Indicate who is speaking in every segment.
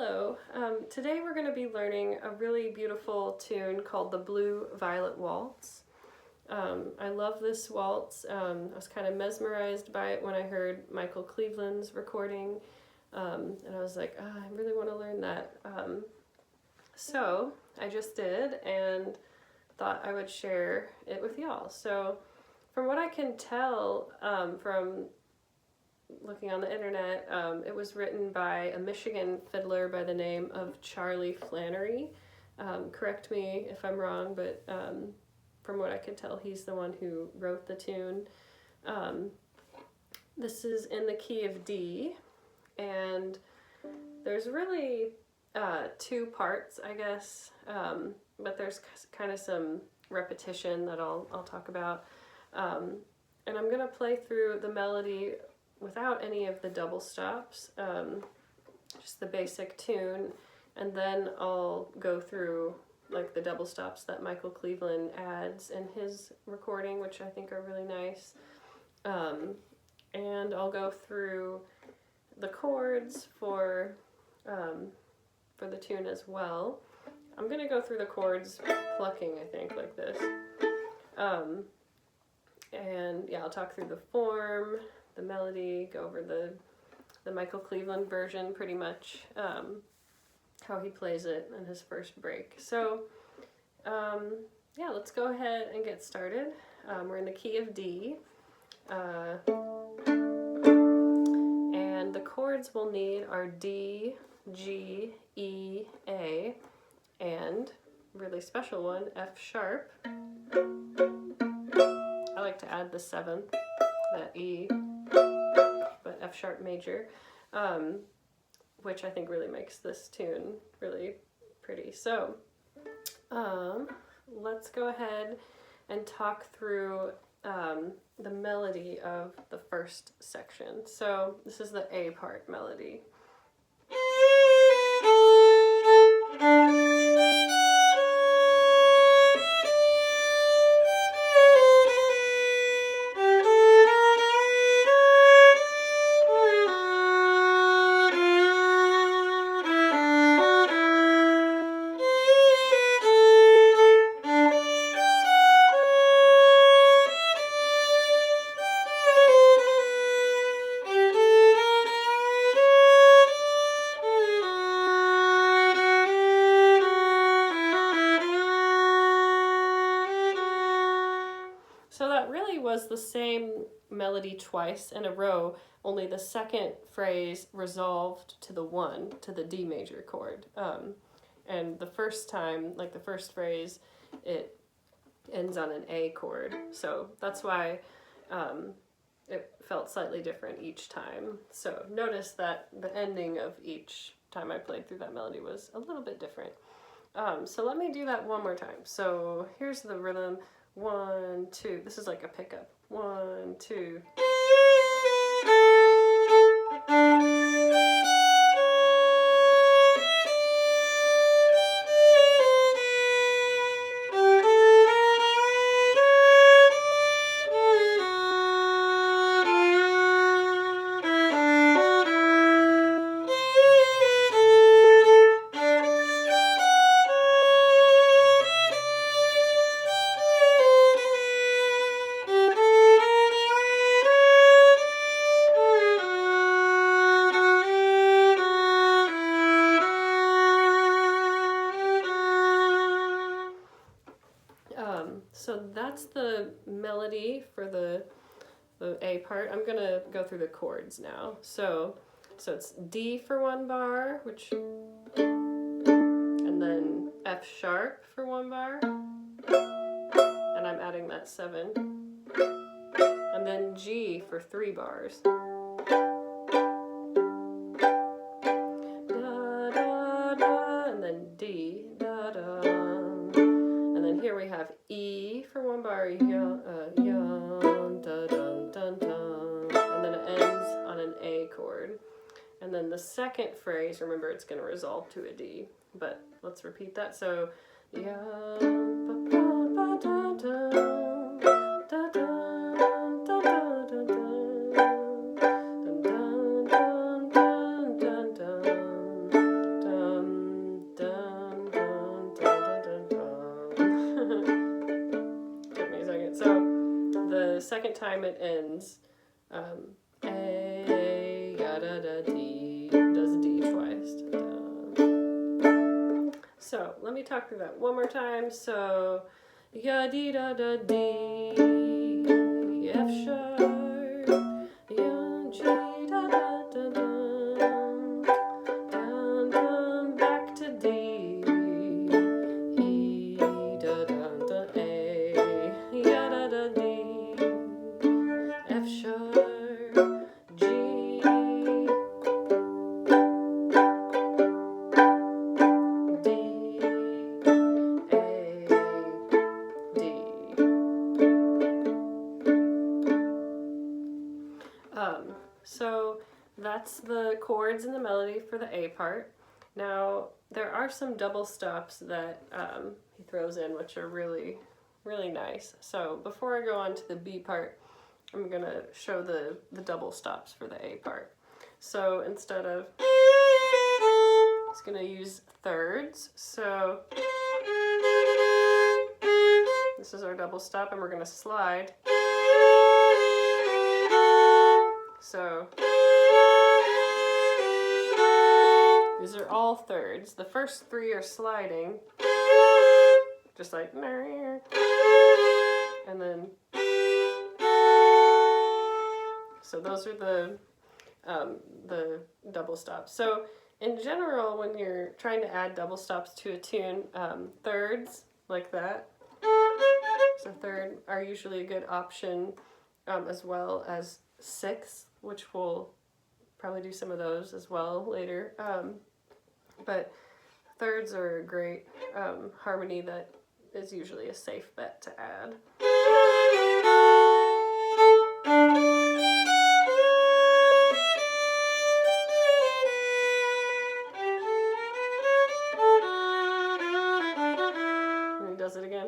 Speaker 1: Hello. Today we're going to be learning a really beautiful tune called the Blue Violet Waltz. I love this waltz. I was kind of mesmerized by it when I heard Michael Cleveland's recording, and I was like, I really want to learn that. So I just did and thought I would share it with y'all. So from what I can tell from looking on the internet, it was written by a Michigan fiddler by the name of Charlie Flannery. Correct me if I'm wrong, but from what I can tell, he's the one who wrote the tune. This is in the key of D, and there's really two parts, I guess, but there's kind of some repetition that I'll talk about. And I'm going to play through the melody without any of the double stops, just the basic tune, and then I'll go through like the double stops that Michael Cleveland adds in his recording, which I think are really nice. And I'll go through the chords for the tune as well. I'm gonna go through the chords plucking, I think, like this. And yeah, I'll talk through the form, the melody, go over the Michael Cleveland version pretty much, how he plays it in his first break. So yeah, let's go ahead and get started. We're in the key of D, and the chords we'll need are D, G, E, A, and really special one, F sharp. I like to add the seventh, that E, but F sharp major, which I think really makes this tune really pretty. So let's go ahead and talk through the melody of the first section. So this is the A part melody. So that really was the same melody twice in a row, only the second phrase resolved to the one, to the D major chord. And the first time, like the first phrase, it ends on an A chord. So that's why it felt slightly different each time. So notice that the ending of each time I played through that melody was a little bit different. So let me do that one more time. So here's the rhythm. 1, 2. This is like a pickup. 1, 2. So that's the melody for the A part. I'm gonna go through the chords now. So it's D for one bar, and then F sharp for one bar, and I'm adding that 7, and then G for 3 bars. Da, da, da, and then D, da, da. And then here we have E for one bar, dun, da, dun, dun, dun, and then it ends on an A chord. And then the second phrase, remember it's going to resolve to a D, but let's repeat that. So, ya, ba, ba, ba, da, da, da, da, da, da, da, da. Dun, dun, dun, dun, dun, dun, dun. second time it ends, A, ya da da D, does D twice. So let me talk through that one more time. So ya dee da da D, F sharp, ya G da da da down, down, back to D, E da da da A, ya da da D, F sharp, G, D, A, D. So that's the chords and the melody for the A part. Now, there are some double stops that he throws in, which are really, really nice. So before I go on to the B part, I'm going to show the double stops for the A part. So instead of, it's going to use thirds. So this is our double stop, and we're going to slide. So these are all thirds. The first three are sliding, just like, and then, so those are the double stops. So in general, when you're trying to add double stops to a tune, thirds like that, so third are usually a good option, as well as sixth, which we'll probably do some of those as well later. But thirds are a great harmony that is usually a safe bet to add. And he does it again.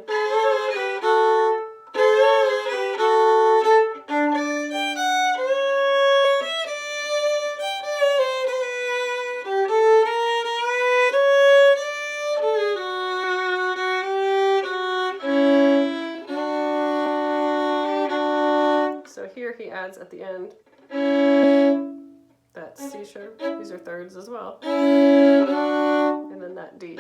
Speaker 1: Here he adds at the end that C sharp, these are thirds as well, and then that D.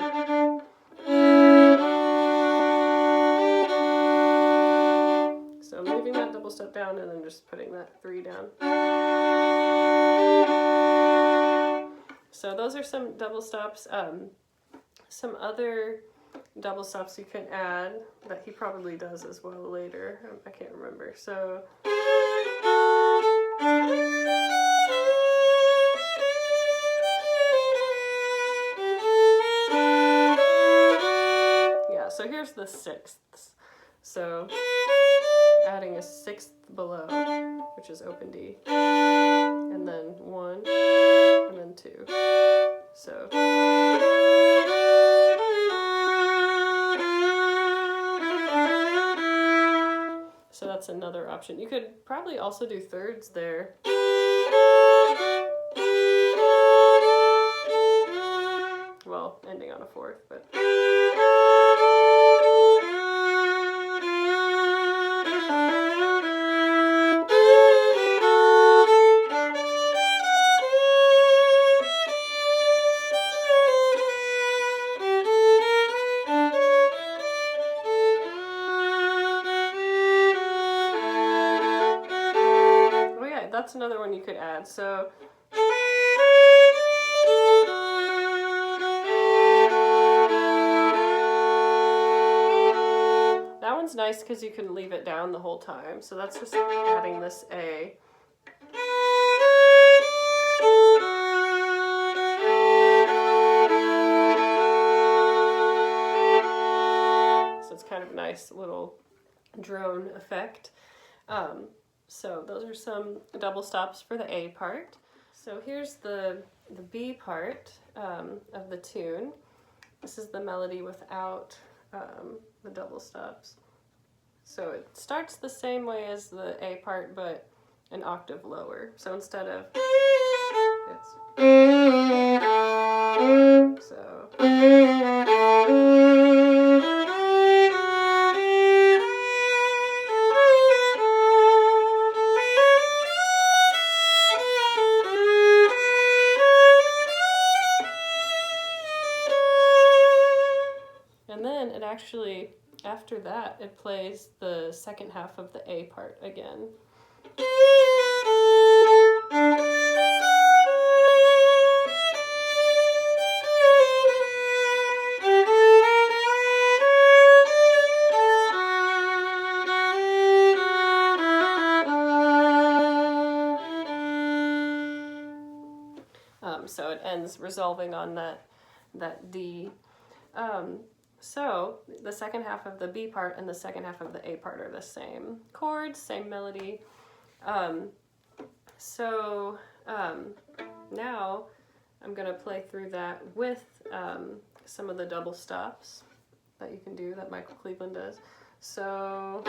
Speaker 1: So moving that double step down and then just putting that 3 down. So those are some double stops. Some other double stops you can add that he probably does as well later. I can't remember. So yeah, so here's the sixths. So adding a sixth below, which is open D, and then 1, and then 2. So that's another option. You could probably also do thirds there. Well, ending on a fourth, but. That's another one you could add. So that one's nice because you can leave it down the whole time. So that's just adding this A. So it's kind of a nice little drone effect. So those are some double stops for the A part. So here's the B part of the tune. This is the melody without the double stops. So it starts the same way as the A part, but an octave lower. So instead of, it's, so. And then it actually, after that, it plays the second half of the A part again. So it ends resolving on that D. So the second half of the B part and the second half of the A part are the same chords, same melody. Now I'm going to play through that with some of the double stops that you can do that Michael Cleveland does. So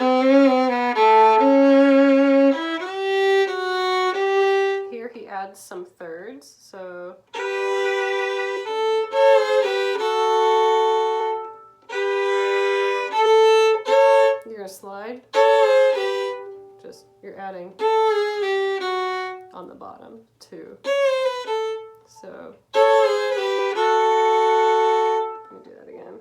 Speaker 1: here he adds some thirds. So you're going to slide. You're adding on the bottom too. So let me do that again.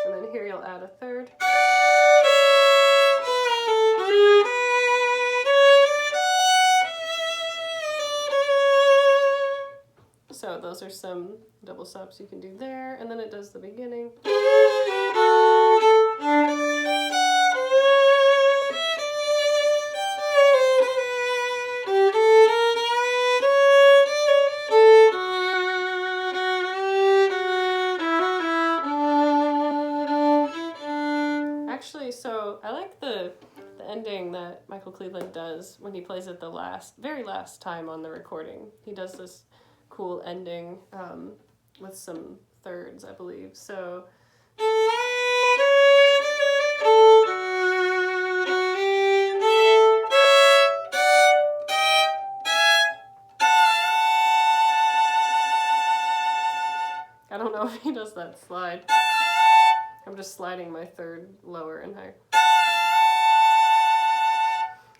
Speaker 1: And then here you'll add a third. So those are some double stops you can do there, and then it does the beginning. Actually, so I like the ending that Michael Cleveland does when he plays it the very last time on the recording. He does this cool ending with some thirds, I believe. So I don't know if he does that slide. I'm just sliding my third lower and higher.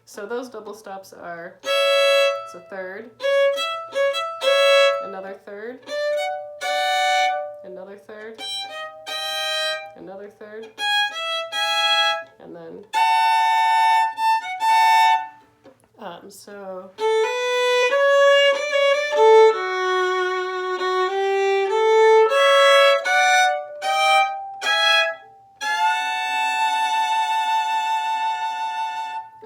Speaker 1: So those double stops are, it's a third, another third, another third, another third, and then so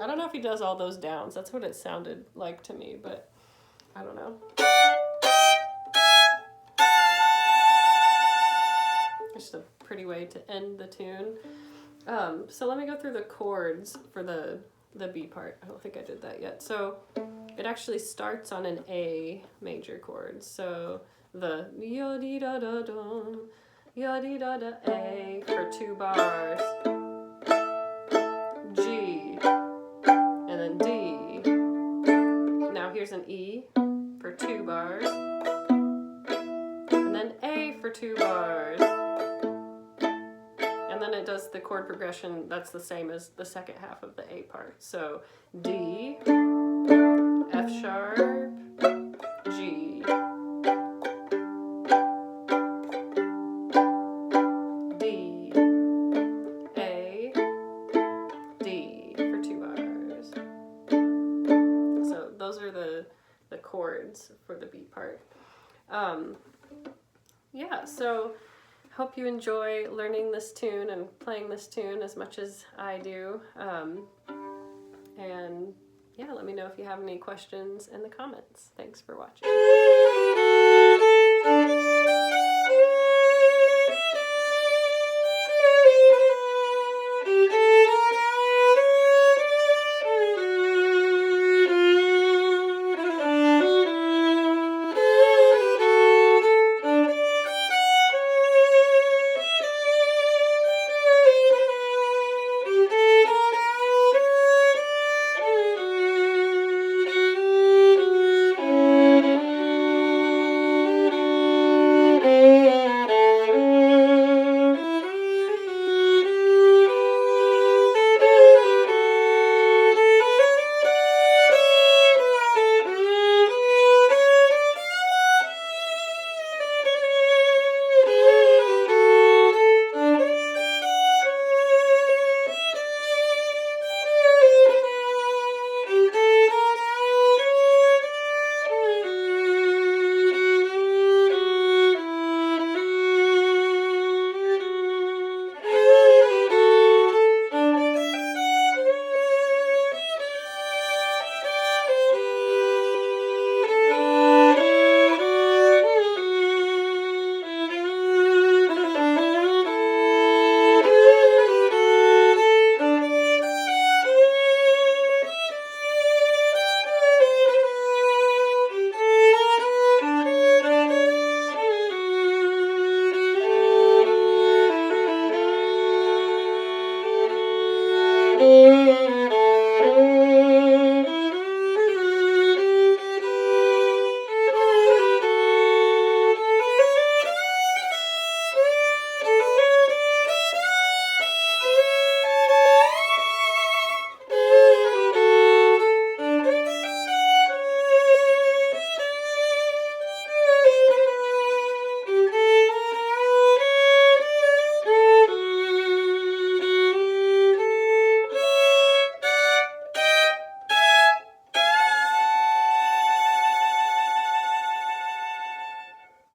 Speaker 1: I don't know if he does all those downs. That's what it sounded like to me, but I don't know. Just a pretty way to end the tune. So let me go through the chords for the B part. I don't think I did that yet. So it actually starts on an A major chord. So the ya-dee-da-da-dum, ya-dee-da-da, A for 2 bars, G, and then D. Now here's an E for 2 bars, and then A for 2 bars. And then it does the chord progression that's the same as the second half of the A part. So D, F sharp, G, D, A, D for 2 bars. So those are the chords for the B part. Yeah, so hope you enjoy learning this tune and playing this tune as much as I do. And yeah, let me know if you have any questions in the comments. Thanks for watching.